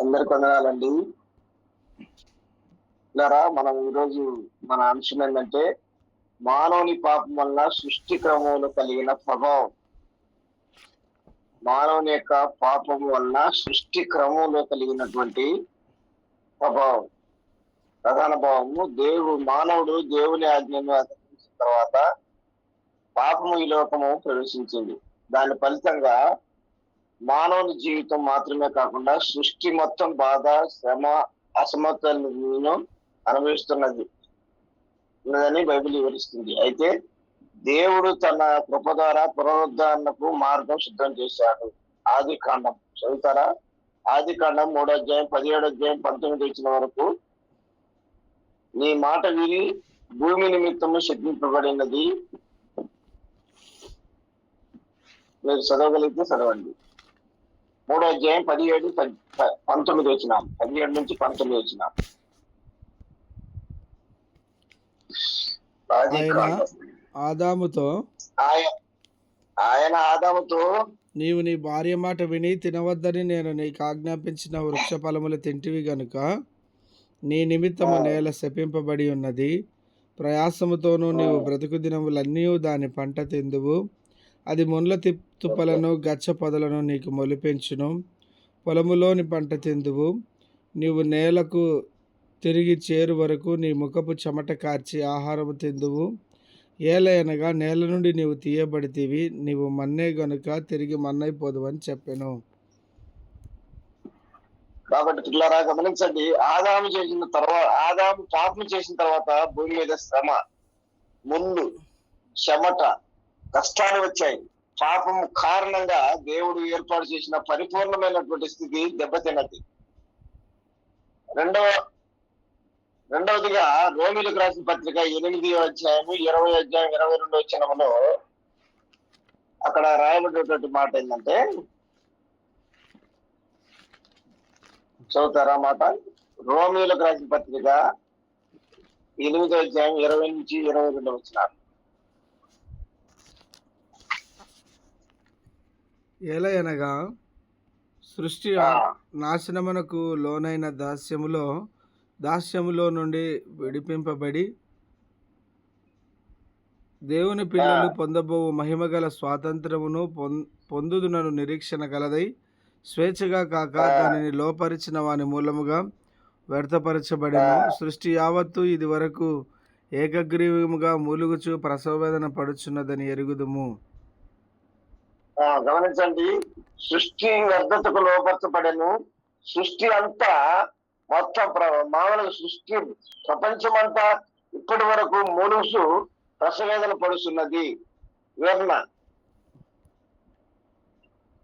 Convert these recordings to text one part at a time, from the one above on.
అందరికి వందనాలండి. మనం ఈరోజు మన అంశం ఏంటంటే మానవుని పాపం వల్ల సృష్టి క్రమంలో కలిగిన ప్రభావం. మానవుని యొక్క పాపం వల్ల సృష్టి క్రమంలో కలిగినటువంటి ప్రభావం, ప్రధాన భావము మానవుడు దేవుని ఆజ్ఞను అతిక్రమించిన తర్వాత పాపము ఈ లోకము ప్రవేశించింది. దాని ఫలితంగా మానవుని జీవితం మాత్రమే కాకుండా సృష్టి మొత్తం బాధ, శ్రమ, అసమతులను అనుభవిస్తున్నది ఉన్నదని బైబిల్ వివరిస్తుంది. అయితే దేవుడు తన కృప ద్వారా పునరుద్ధరణకు మార్గం సిద్ధం చేశాడు. ఆది కాండం చదువుతారా? ఆది కాండం 3వ అధ్యాయం 17వ అధ్యాయం 19 వచ్చిన వరకు, నీ మాట విని భూమి నిమిత్తము శపింపబడినది. మీరు చదవగలిగితే చదవండి. 3వ అధ్యాయం 17-19 వచ్చిన, 17 నుంచి 19 వచ్చిన. ఆదాముతో ఆయన ఆదాముతో, నీవు నీ భార్య మాట విని తినవద్దని నేను నీకు ఆజ్ఞాపించిన వృక్ష ఫలములు తింటివి గనుక నీ నిమిత్తము నేల శపింపబడి ఉన్నది. ప్రయాసముతోనూ నీవు బ్రతుకు దినములన్నీ దాని పంట తిందువు. అది ముండ్ల తుప్పలను గచ్చ పొదలను నీకు మొలిపెంచును. పొలములోని పంట తిందువు. నీవు నేలకు తిరిగి చేరు వరకు నీ ముఖపు చెమట కార్చి ఆహారము తిందువు. ఏలయనగా నేల నుండి నీవు తీయబడితివి, నీవు మన్నే గనుక తిరిగి మన్నైపోదు అని చెప్పాను. కాబట్టి పిల్లరా గమనించండి, ఆదాము పాపం చేసిన తర్వాత భూమి మీద శ్రమ, ముళ్ళు, చెమట, కష్టాలు వచ్చాయి. పాపం కారణంగా దేవుడు ఏర్పాటు చేసిన పరిపూర్ణమైనటువంటి స్థితి దెబ్బతిన్నది. రెండవదిగా రోమిలకు రాసిన పత్రిక 8వ అధ్యాయం 20వ అధ్యాయం 22వ వచనంలో అక్కడ రాయబడినటువంటి మాట ఏంటంటే, చదువుతారా మాట? రోమిలకు రాసిన పత్రిక 8వ అధ్యాయం 20 నుంచి 22వ వచనాలు. ఏలయనగా సృష్టి నాశనమునకు లోనైన దాస్యములో నుండి విడిపింపబడి దేవుని పిల్లలు పొందబోవు మహిమగల స్వాతంత్రమును పొందుదునను నిరీక్షణ కలదై స్వేచ్ఛగా కాక దానిని లోపరిచిన వాని మూలముగా వ్యర్థపరచబడిను. సృష్టి యావత్తు ఇది వరకు ఏకగ్రీవముగా మూలుగుచు ప్రసవవేదన పడుచున్నదని ఎరుగుదుము. గమనించండి, సృష్టి వ్యర్థతకు లోపరచబడను. సృష్టి అంతా మొత్తం మామూలుగా సృష్టి ప్రపంచమంతా ఇప్పటి వరకు మూలుసు ప్రసవేదన పడుతున్నది. వివరణ,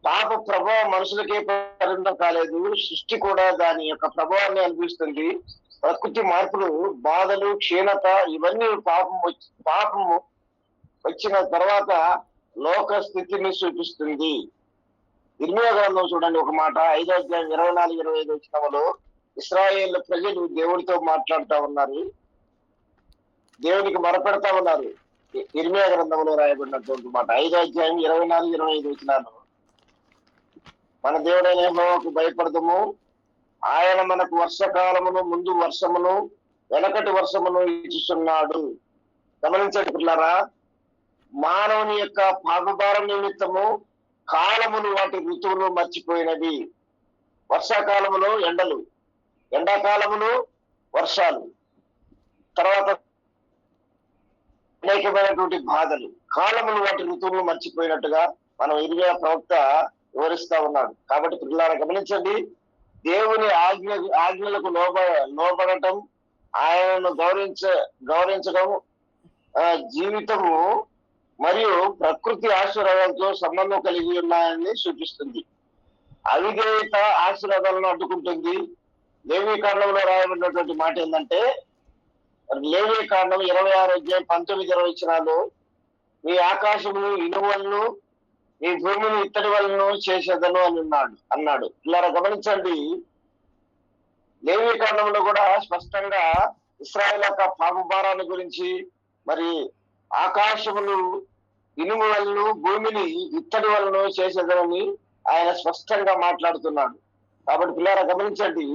పాప ప్రభావం మనుషులకే పరిమితం కాలేదు, సృష్టి కూడా దాని యొక్క ప్రభావాన్ని అనిపిస్తుంది. ప్రకృతి మార్పులు, బాధలు, క్షీణత ఇవన్నీ పాపము వచ్చిన తర్వాత లోక స్థితిని చూపిస్తుంది. ఇర్మియా గ్రంథం చూడండి ఒక మాట, 5వ అధ్యాయం 24-25 వచనంలో ఇశ్రాయేల్ ప్రజలు దేవుడితో మాట్లాడుతూ ఉన్నారు, దేవునికి మొరపెడతా ఉన్నారు. ఇర్మియా గ్రంథంలో రాయబడినటువంటి మాట 5వ అధ్యాయం 24-25 వచనాలు, మన దేవుడైన యెహోవాకు భయపడదము, ఆయన మనకు వర్షకాలమును, ముందు వర్షమును, వెనకటి వర్షమును ఇచ్చుచున్నాడు. గమనించండి పిల్లారా, మానవుని యొక్క పాపభారం నిమిత్తము కాలములు వాటి ఋతువులు మర్చిపోయినవి. వర్షాకాలములో ఎండలు, ఎండాకాలములో వర్షాలు, తర్వాత అనేకమైనటువంటి బాధలు, కాలములు వాటి ఋతువులు మర్చిపోయినట్టుగా మనం ఇర్మియా ప్రవక్త వివరిస్తా ఉన్నాడు. కాబట్టి పిల్లలు గమనించండి, దేవుని ఆజ్ఞలకు లోబడటం, ఆయనను గౌరవించడం జీవితము మరియు ప్రకృతి ఆశీర్వాదాలతో సంబంధం కలిగి ఉన్నాయని సూచిస్తుంది. అవిధేయత ఆశీర్వాదాలను అడ్డుకుంటుంది. లేవీ కాండంలో రాయబడినటువంటి మాట ఏంటంటే, లేవీ కాండం 26వ అధ్యాయం 19-20 వచనాలు, నీ ఆకాశమును ఇనువలను, నీ భూమిని ఇత్తడి వలను చేసేదను అని అన్నాడు. ఇలా గమనించండి, లేవీ కాండంలో కూడా స్పష్టంగా ఇశ్రాయేలు యొక్క పాపభారాన్ని గురించి, మరి ఆకాశమును ఇనుము వలను భూమిని ఇత్తడి వలను చేసేదని ఆయన స్పష్టంగా మాట్లాడుతున్నాడు. కాబట్టి పిల్లరా గమనించండి,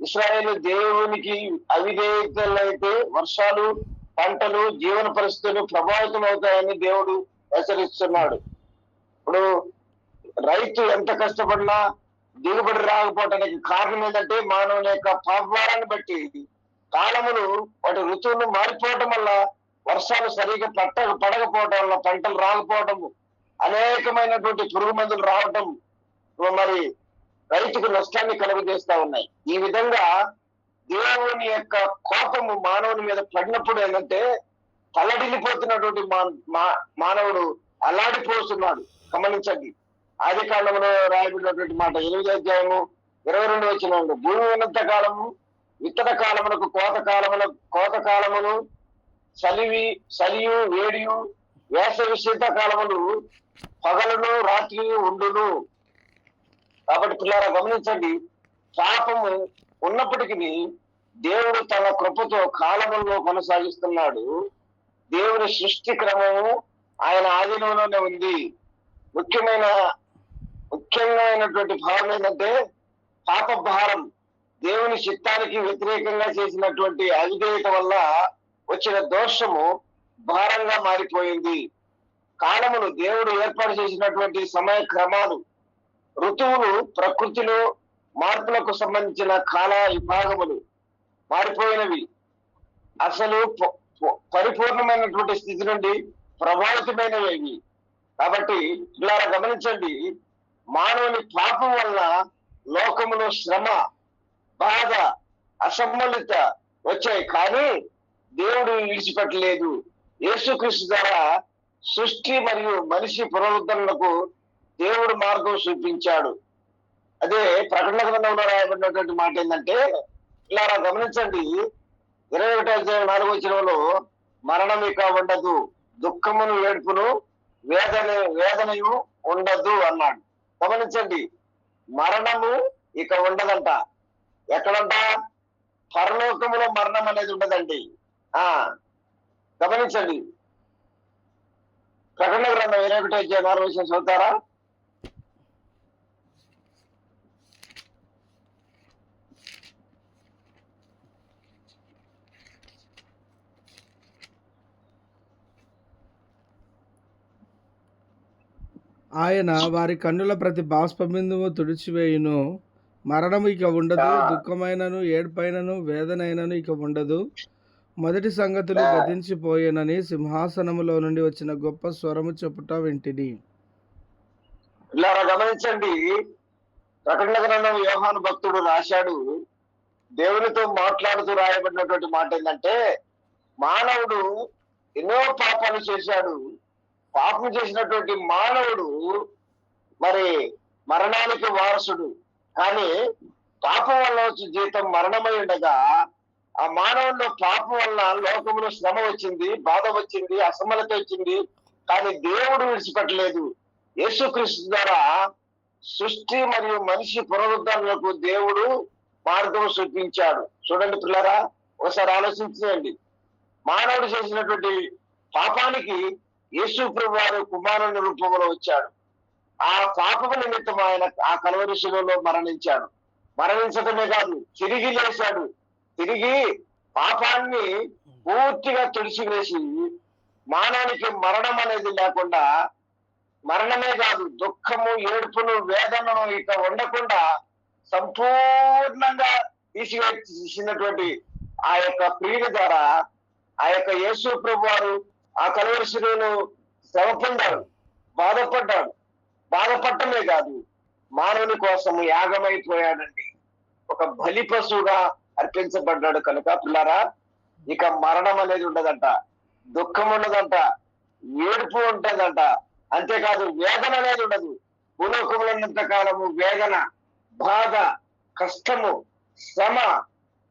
ఇశ్రాయేలు దేవునికి అవిధేయతలైతే వర్షాలు, పంటలు, జీవన పరిస్థితులు ప్రభావితం అవుతాయని దేవుడు హెచ్చరిస్తున్నాడు. ఇప్పుడు రైతు ఎంత కష్టపడినా దిగుబడి రాకపోవటానికి కారణం ఏంటంటే మానవుని యొక్క పాపాలను బట్టి కాలములు వాటి ఋతువులు మారిపోవటం వల్ల వర్షాలు సరిగా పడకపోవటం వల్ల పంటలు రాకపోవటము, అనేకమైనటువంటి పురుగు మందులు రావటం మరి రైతుకు నష్టాన్ని కలుగజేస్తా ఉన్నాయి. ఈ విధంగా దేవుని యొక్క కోపము మానవుని మీద పడినప్పుడు ఏంటంటే తల్లడిల్లిపోతున్నటువంటి మానవుడు అల్లాడిపోతున్నాడు. గమనించండి, ఆది కాలంలో రాయబడినటువంటి మాట 8వ అధ్యాయము 22వ వచనంలో, భూమి ఉన్నంత కాలము విత్తన కాలమునకు కోత కాలమును చలియు వేడియు వేసవి శీతకాలములు పగలును రాత్రి ఉండును. కాబట్టి పిల్లరా గమనించండి, పాపము ఉన్నప్పటికీ దేవుడు తన కృపతో కాలములను కొనసాగిస్తున్నాడు. దేవుని సృష్టి క్రమము ఆయన ఆధీనంలోనే ఉంది. ముఖ్యమైనటువంటి భావం ఏంటంటే పాప భారం దేవుని చిత్తానికి వ్యతిరేకంగా చేసినటువంటి అవిధేయత వల్ల వచ్చిన దోషము భారంగా మారిపోయింది. కాలములు దేవుడు ఏర్పాటు చేసినటువంటి సమయ క్రమాలు, ఋతువులు ప్రకృతిలో మార్పులకు సంబంధించిన కాల విభాగములు మారిపోయినవి. అసలు పరిపూర్ణమైనటువంటి స్థితి నుండి ప్రభావితమైనవి. కాబట్టి ఇలా గమనించండి, మానవుని పాపం వల్ల లోకములో శ్రమ, బాధ, అసమ్మత వచ్చాయి, కానీ దేవుడు విడిచిపెట్టలేదు. యేసుక్రీస్తు ద్వారా సృష్టి మరియు మనిషి పునరుద్ధరణకు దేవుడు మార్గం చూపించాడు. అదే ప్రకటన గ్రంథంలో రాయబడినటువంటి మాట ఏంటంటే, ఇలా గమనించండి, 21వ అధ్యాయం 4వ వచనంలో మరణం ఇక ఉండదు, దుఃఖమును ఏడుపును వేదనయు ఉండదు అన్నాడు. గమనించండి, మరణము ఇక ఉండదంట. ఎక్కడంట? పరలోకములో మరణం అనేది ఉండదండి. గమనించండి, ప్రకటన గ్రంథం 21వ అధ్యాయం 4వ వచనం చదువుతారా? ఆయన వారి కన్నుల ప్రతి బాష్పబిందువు తుడిచివేయును, మరణము ఇక ఉండదు, దుఃఖమైనను ఏడుపైనను వేదనైనను ఇక ఉండదు, మొదటి సంగతులు గతించిపోయేనని సింహాసనములో నుండి వచ్చిన గొప్ప స్వరము చెప్పుట వింటిని. ఇలా గమనించండి, ప్రకటన గ్రంథం యోహాను భక్తుడు రాశాడు, దేవునితో మాట్లాడుతూ రాయబడినటువంటి మాట ఏంటంటే, మానవుడు ఎన్నో పాపాలు చేశాడు. పాపం చేసినటువంటి మానవుడు మరి మరణానికి వారసుడు. కానీ పాపం వల్ల వచ్చే జీతం మరణమై ఉండగా, ఆ మానవుల్లో పాపం వల్ల లోకంలో శ్రమ వచ్చింది, బాధ వచ్చింది, అసమలత వచ్చింది, కానీ దేవుడు విడిచిపెట్టలేదు. యేసుక్రీస్తు ద్వారా సృష్టి మరియు మనిషి పునరుద్ధరణకు దేవుడు మార్గం చూపించాడు. చూడండి పిల్లరా, ఒకసారి ఆలోచించండి. మానవుడు చేసినటువంటి పాపానికి యేసు ప్రభువు వారు కుమారుని రూపంలో వచ్చాడు. ఆ పాపము నిమిత్తం ఆయన ఆ కల్వరి శిలువలో మరణించాడు. మరణించడమే కాదు, తిరిగి లేచాడు. తిరిగి పాపాన్ని పూర్తిగా తుడిచివేసి మానవునికి మరణం అనేది లేకుండా, మరణమే కాదు దుఃఖము, ఏడుపును, వేదనను ఇక ఉండకుండా సంపూర్ణంగా తీసివేసినటువంటి ఆ యొక్క ప్రియుడి ద్వారా ఆ యొక్క యేసు ప్రభువు వారు ఆ కల్వరి శిలువలో శ్రమ పొందాడు, బాధపడ్డాడు. బాధపడటమే కాదు, మానవుని కోసం యాగమైపోయాడండి. ఒక బలి పశువుగా అర్పించబడ్డాడు. కనుక పిల్లారా, ఇక మరణం అనేది ఉండదంట, దుఃఖం ఉండదంట, ఏడుపు ఉంటదంట. అంతేకాదు వేదన అనేది ఉండదు. భూలోకంలో ఉన్నంత కాలము వేదన, బాధ, కష్టము, శ్రమ,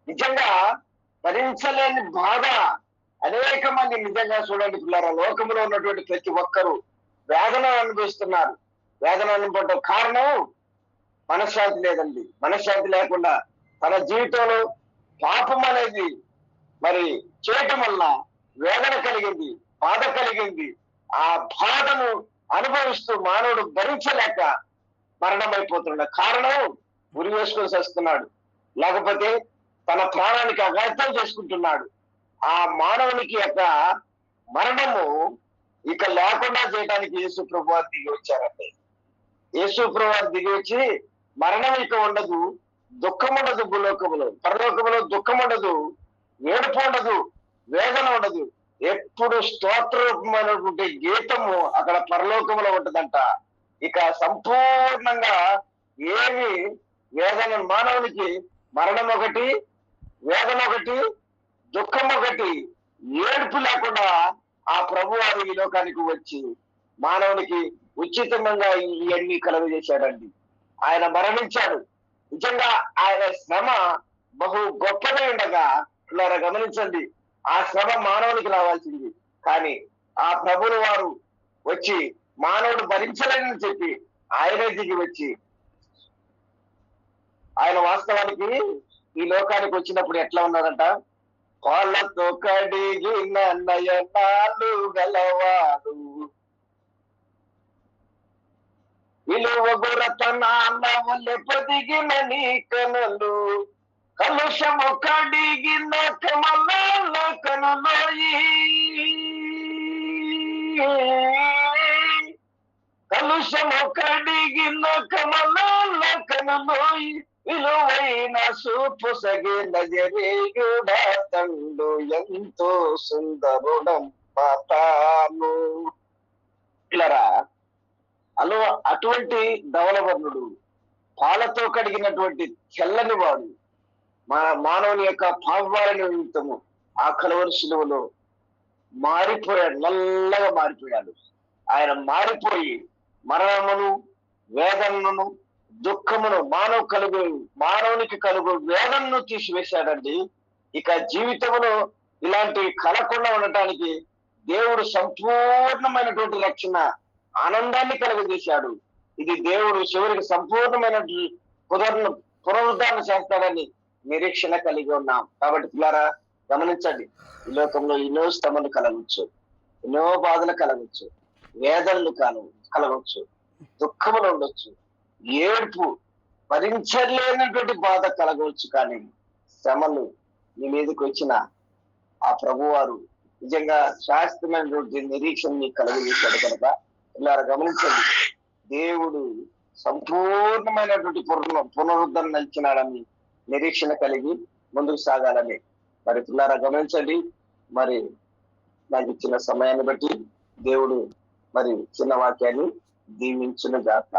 నిజంగా భరించలేని బాధ. అనేక మంది నిజంగా చూడండి పిల్లరా, లోకంలో ఉన్నటువంటి ప్రతి ఒక్కరూ వేదన అనుభవిస్తున్నారు. వేదన అనుభవం కారణం మనశ్శాంతి లేదండి. మనశ్శాంతి లేకుండా తన జీవితంలో పాపం అనేది మరి చేయటం వల్ల వేదన కలిగింది, బాధ కలిగింది. ఆ బాధను అనుభవిస్తూ మానవుడు భరించలేక మరణమైపోతున్నాడు. కారణం ఉరి వేసుకొని చేస్తున్నాడు, లేకపోతే తన ప్రాణానికి అఘాయితం చేసుకుంటున్నాడు. ఆ మానవునికి యొక్క మరణము ఇక లేకుండా చేయడానికి యేసు ప్రభువారు దిగి వచ్చారండి. యేసు ప్రభువారు దిగి వచ్చి మరణం ఇక ఉండదు, దుఃఖం ఉండదు, భూలోకములో పరలోకములో దుఃఖం ఉండదు, ఏడుపు ఉండదు, వేదన ఉండదు. ఎప్పుడు స్తోత్రమైనటువంటి గీతము అక్కడ పరలోకములో ఉంటదంట. ఇక సంపూర్ణంగా ఏమి వేదన, మానవునికి మరణం ఒకటి, వేదన ఒకటి, దుఃఖం ఒకటి, ఏడుపు లేకుండా ఆ ప్రభువారు ఈ లోకానికి వచ్చి మానవునికి ఉచితంగా ఇవన్నీ కలుగజేశాడండి. ఆయన మరణించాడు. నిజంగా ఆయన శ్రమ బహు గొప్పగా ఉండగా ఇలా గమనించండి, ఆ శ్రమ మానవునికి రావాల్సింది. కానీ ఆ ప్రభుల వారు వచ్చి మానవుడు భరించలేనని చెప్పి ఆయనే దిగి వచ్చి, ఆయన వాస్తవానికి ఈ లోకానికి వచ్చినప్పుడు ఎట్లా ఉన్నారంట, వాళ్ళతో కడిగిన నయనాలు గలవాడు, విలువ గురతనాన్నవలె పొదిగిన నీ కనులు, కలుషము కడిగిన కమలాల కనులోయి, కలుషము కడిగిన కమలాల కనులోయి, విలువైన సూపు సగిన జరేయుడా తండు, ఎంతో సుందరుడం పాతాను. ఇలారా అలో అటువంటి ధవలవర్ణుడు, పాలతో కడిగినటువంటి తెల్లని వాడు, మానవుని యొక్క పాపాల నిమిత్తము ఆ కలువరి శిలువలో మారిపోయాడు, నల్లగా మారిపోయాడు. ఆయన మారిపోయి మరణమును, వేదనను, దుఃఖమును మానవునికి కలుగు వేదనను తీసివేశాడండి. ఇక జీవితంలో ఇలాంటివి కలగకుండా ఉండటానికి దేవుడు సంపూర్ణమైనటువంటి రక్షణ, ఆనందాన్ని కలుగజేశాడు. ఇది దేవుడు చివరికి సంపూర్ణమైన పునరుద్ధరణ చేస్తాడని నిరీక్షణ కలిగి ఉన్నాం. కాబట్టి పిల్లారా గమనించండి, ఈ లోకంలో ఎన్నో శ్రమలు కలగవచ్చు, ఎన్నో బాధలు కలగవచ్చు, వేదనలు కలగవచ్చు, దుఃఖములు ఉండొచ్చు, ఏడుపు, భరించలేనటువంటి బాధ కలగవచ్చు. కానీ శ్రమలు నీ మీదకి వచ్చిన ఆ ప్రభువారు నిజంగా శాశ్వతమైనటువంటి నిరీక్షణ నీకు కలుగజేశాడు కనుక ఇలా గమనించండి, దేవుడు సంపూర్ణమైనటువంటి పునరుద్ధరణ ఇచ్చినాడని నిరీక్షణ కలిగి ముందుకు సాగాలని మరి పిల్లారా గమనించండి. మరి నాకు ఇచ్చిన సమయాన్ని బట్టి దేవుడు మరి చిన్న వాక్యాన్ని దీవించును గాక.